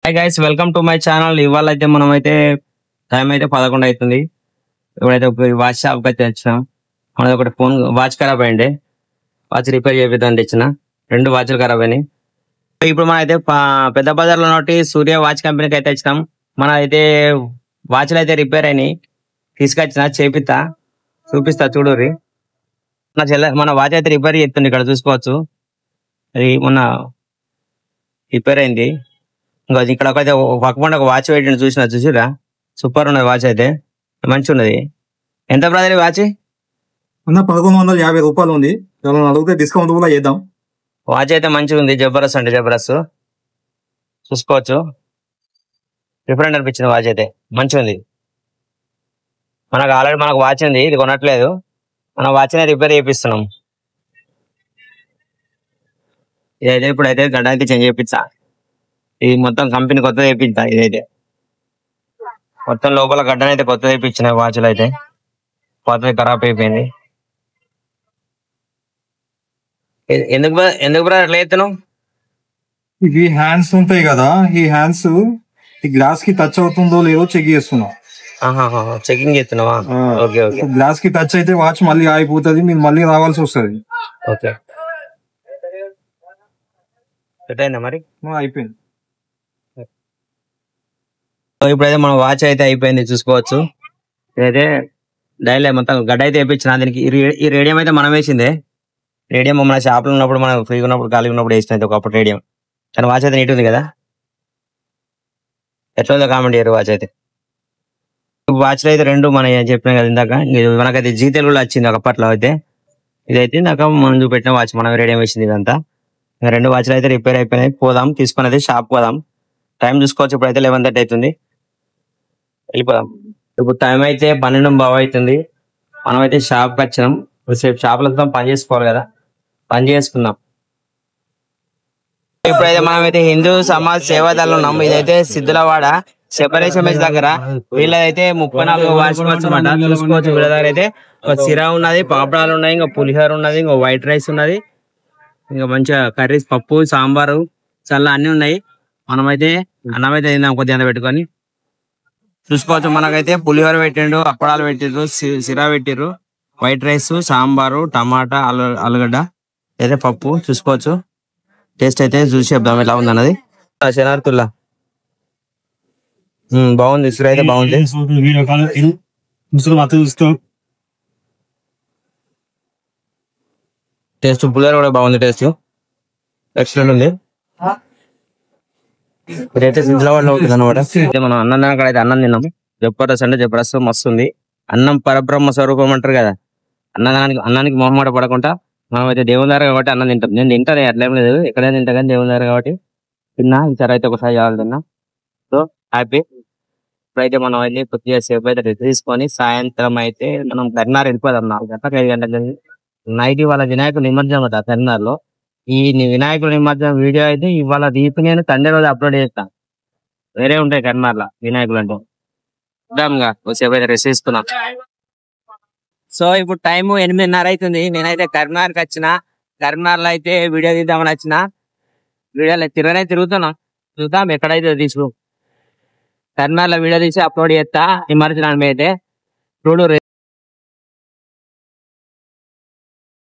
Hi guys, welcome to my channel. ఇవాళ అయితే మనం అయితే టైం అయితే 11 అవుతుంది. ఇప్పుడైతే ఒక వాచ్ షాప్ అయితే వచ్చినాం. మనది ఒకటి ఫోన్ వాచ్ ఖరాబ్ అయింది. వాచ్ రిపేర్ చేపిద్దాం తెచ్చిన. 2 వాచ్లు ఖరాబ్ అయినాయి. ఇప్పుడు మనం అయితే పెద్ద బజార్లో నోటి సూర్య వాచ్ కంపెనీకి అయితే వచ్చినాం. మన అయితే వాచ్లు అయితే రిపేర్ అయినాయి. తీసుకొచ్చిన చేపిస్తా, చూపిస్తా చూడుర్రి. మన వాచ్ అయితే రిపేర్ చేస్తుంది. ఇక్కడ చూసుకోవచ్చు, అది మొన్న రిపేర్ అయింది. ఇంకా ఇక్కడ ఒకైతే పక్కపండి ఒక వాచ్ పెట్టిండు, చూసిరా? సూపర్ ఉన్నది వాచ్ అయితే, మంచి ఉన్నది. ఎంత బ్రదర్ వాచ్? అన్న 1150 రూపాయలు ఉంది. ఎవరైనా అడిగితే డిస్కౌంట్ కూడా చేద్దాం. వాచ్ అయితే మంచిగా ఉంది, జబర్దస్త్ అంటే జబర్దస్త్. చూసుకోవచ్చు, డిఫరెంట్ అనిపించింది. వాచ్ అయితే మంచిగా ఉంది. మనకు ఆల్రెడీ వాచ్ ఉంది, ఇది కొనట్లేదు. మన వాచ్ నే రిపేర్ చేపిస్తున్నాం. ఇదైతే ఇప్పుడైతే గడ్డ అయితే చేంజ్ చేయించా. ఇది మొత్తం కంపెనీ కొత్తది వేయించా. ఇదైతే మొత్తం లోపల గడ్డనైతే కొత్తది వేయించిన. వాచ్లు అయితే కొత్తది ఖరాబ్ అయిపోయింది. ఎందుకు బ్రదర్ అట్లా చేస్తున్నావు? ఇవి హ్యాండ్స్ ఉంటాయి కదా, ఈ హ్యాండ్స్ ఈ గ్లాస్ కి టచ్ అవుతుందో లేదో చెక్ చేస్తున్నాం. చెకింగ్ చేస్తున్నావా? Okay okay. గ్లాస్ కి టచ్ అయితే వాచ్ మళ్ళీ ఆగిపోతుంది, మీరు మళ్ళీ రావాల్సి వస్తుంది. ఓకే, సెట్ అయిందా మరి? అయిపోయింది. ఇప్పుడైతే మన వాచ్ అయితే అయిపోయింది, చూసుకోవచ్చు. ఇదైతే డైలీ మొత్తం గడ్డ అయితే వేయించిన. దీనికి ఈ రేడియం అయితే మనం వేసిందే. రేడియం మన షాప్లో ఉన్నప్పుడు, మనం ఫ్రీగా ఉన్నప్పుడు, ఖాళీగా ఉన్నప్పుడు వేసిన ఒకప్పుడు రేడియం. కానీ వాచ్ అయితే నీట్ ఉంది కదా. ఎట్లా ఉందో కామెంట్ చేయరు. వాచ్ అయితే వాచ్లో అయితే 2 మనం చెప్పినాం కదా ఇందాక. మనకైతే జీ తెలుగులో వచ్చింది ఒకప్పట్లో అయితే. ఇదైతే ఇందాక మనం చూపెట్టిన వాచ్, మనం రేడియం వేసింది ఇదంతా. 2 వాచ్లు అయితే రిపేర్ అయిపోయినాయి. పోదాం, తీసుకుని అయితే షాప్ పోదాం. టైం చూసుకోవచ్చు, ఇప్పుడైతే 11:30 అవుతుంది. వెళ్ళిపోదాం. ఇప్పుడు టైం అయితే 12:15 అవుతుంది. మనం అయితే షాప్కి వచ్చినాం. సేపు షాప్లో పని చేసుకోవాలి కదా, పని చేసుకుందాం. ఇప్పుడైతే మనం అయితే హిందూ సమాజ్ సేవాదళం ఉన్నాం. ఇదైతే సిద్ధులవాడ సెపరేషన్ మెస్ దగ్గర. వీళ్ళదైతే 34 వాచ్ అనమాట. చూసుకోవచ్చు, వీళ్ళ దగ్గర అయితే ఒక సిరా ఉన్నది, పాపడాలు ఉన్నాయి, ఇంకా పులిహోర ఉన్నది, ఇంకా వైట్ రైస్ ఉన్నది, ఇంకా మంచిగా కర్రీస్, పప్పు, సాంబారు, చల్ల అన్ని ఉన్నాయి. మనమైతే అన్నం అయితే తిందాం కొద్దిగా పెట్టుకొని. చూసుకోవచ్చు, మనకైతే పులిహోర పెట్టిండు, అప్పడాలు పెట్టిర్రు, సిరా పెట్టిర్రు, వైట్ రైస్, సాంబారు, టమాటా, ఆలుగడ్డ, అయితే పప్పు. చూసుకోవచ్చు, టేస్ట్ అయితే చూసి చెప్దాం ఎట్లా ఉంది అన్నది. శనార్థుల్లా బాగుంది, సిరా అయితే బాగుంది. టేస్ట్ పులిహోర కూడా బాగుంది, టేస్ట్ ఎక్సలెంట్ ఉంది. ఇదైతే సిద్ధులవాడలో ఉంటుంది అనమాట. మనం అన్నం తినక అయితే అన్నం తిన్నాం. జబర్దస్త్ అంటే జబర్దస్త్, మస్తు ఉంది. అన్నం పరబ్రహ్మ స్వరూపం అంటారు కదా. అన్నానికి మొహమాట పడకుండా మనం అయితే దేవుని దగ్గర కాబట్టి అన్నం తింటాం. నేను తింటాను, అట్లేం లేదు, ఎక్కడైనా తింటా, కానీ దేవుని దగ్గర కాబట్టి తిన్నా. ఈసారి అయితే ఒకసారి చాలు తిన్నా. So happy. ఇప్పుడైతే మనం అయితే కొద్దిగా సేపు అయితే రెస్ట్ తీసుకొని సాయంత్రం అయితే మనం కరీంనగర్ వెళ్ళిపోదాం. 4 గంటలకు 5 గంటలకు నైట్ ఇవాళ వినాయకుడు నిమజ్జనం అవుతా కరీంనగర్ లో. ఈ వినాయకుడు నిమజ్జనం వీడియో అయితే ఇవాళ రీపు నేను సండే రోజు అప్లోడ్ చేస్తాను. వేరే ఉంటాయి కరీంనగర్లో వినాయకులు అంటే. చూద్దాంగా, సేపు అయితే రెస్ట్ తీసుకున్నాం. సో ఇప్పుడు టైం 8:30 అవుతుంది. నేనైతే కరీంనగర్కి వచ్చిన. కరీంనగర్లో అయితే వీడియో తీద్దామని వచ్చిన. వీడియోలో తిరుగుతున్నాం, చూద్దాం ఎక్కడైతే తీసుకో. కరీంనగర్లో వీడియో తీసి అప్లోడ్ చేస్తా నిమజ్జనం అయితే. చూడు.